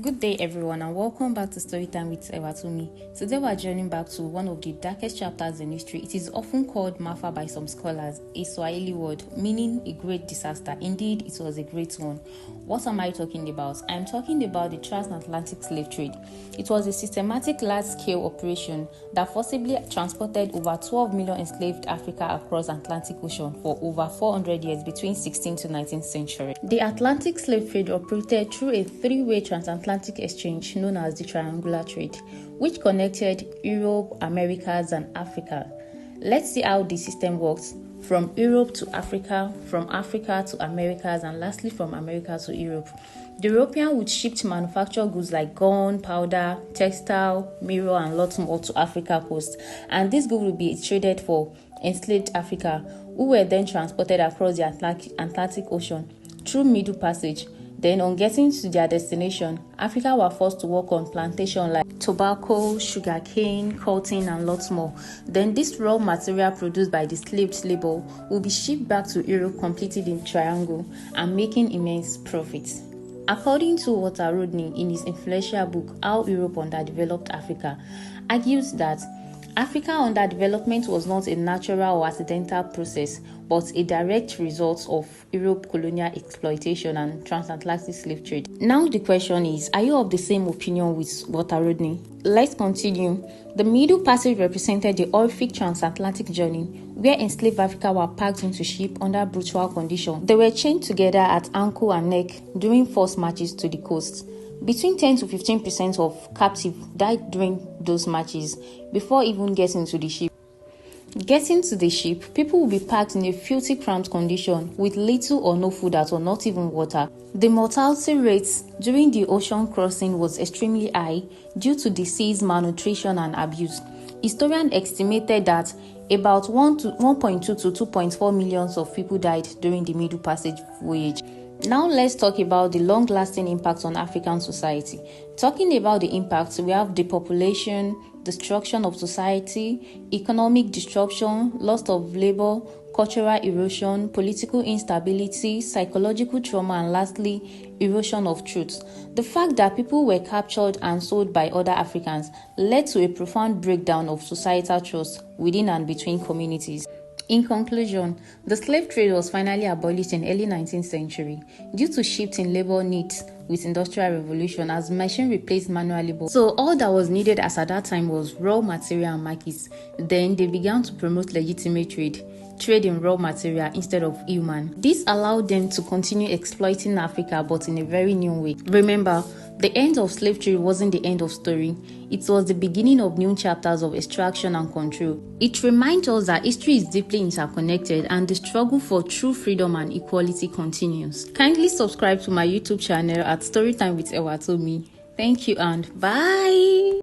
Good day everyone and welcome back to Storytime with Ewatomi. Today we are journeying back to one of the darkest chapters in history. It is often called Mafa by some scholars, a Swahili word meaning a great disaster. Indeed, it was a great one. What am I talking about? I am talking about the transatlantic slave trade. It was a systematic large-scale operation that forcibly transported over 12 million enslaved Africa across the Atlantic Ocean for over 400 years between 16th to 19th century. The Atlantic slave trade operated through a three-way transatlantic exchange known as the Triangular Trade, which connected Europe, Americas, and Africa. Let's see how the system works from Europe to Africa, from Africa to Americas, and lastly from America to Europe. The European would ship manufactured goods like gun, powder, textile, mirror, and lots more to Africa coast, and this goods would be traded for enslaved Africa, who were then transported across the Atlantic Ocean through Middle Passage. Then, on getting to their destination, Africa were forced to work on plantations like tobacco, sugarcane, cotton, and lots more. Then, this raw material produced by the slave labor will be shipped back to Europe, completed in triangle and making immense profits. According to Walter Rodney in his influential book How Europe Underdeveloped Africa, argues that Africa underdevelopment was not a natural or accidental process, but a direct result of Europe colonial exploitation and transatlantic slave trade. Now the question is, are you of the same opinion with Walter Rodney? Let's continue. The Middle Passage represented the horrific transatlantic journey where enslaved Africa were packed into ships under brutal conditions. They were chained together at ankle and neck during forced marches to the coast. Between 10 to 15% of captives died during those marches before even getting to the ship. Getting to the ship, people will be packed in a filthy cramped condition with little or no food at all, not even water. The mortality rate during the ocean crossing was extremely high due to disease, malnutrition, and abuse. Historians estimated that about 1.2 to 2.4 million of people died during the Middle Passage voyage. Now let's talk about the long-lasting impact on African society. Talking about the impacts, we have depopulation, destruction of society, economic disruption, loss of labor, cultural erosion, political instability, psychological trauma, and lastly, erosion of truth. The fact that people were captured and sold by other Africans led to a profound breakdown of societal trust within and between communities. In conclusion, the slave trade was finally abolished in early 19th century due to shift in labor needs with industrial revolution as machine replaced manual labor. So all that was needed as at that time was raw material and markets. Then they began to promote legitimate trade in raw material instead of human. This allowed them to continue exploiting Africa, but in a very new way. Remember, the end of slave trade wasn't the end of story. It was the beginning of new chapters of extraction and control. It reminds us that history is deeply interconnected and the struggle for true freedom and equality continues. Kindly subscribe to my YouTube channel at Storytime with Ewatomi. Thank you and bye!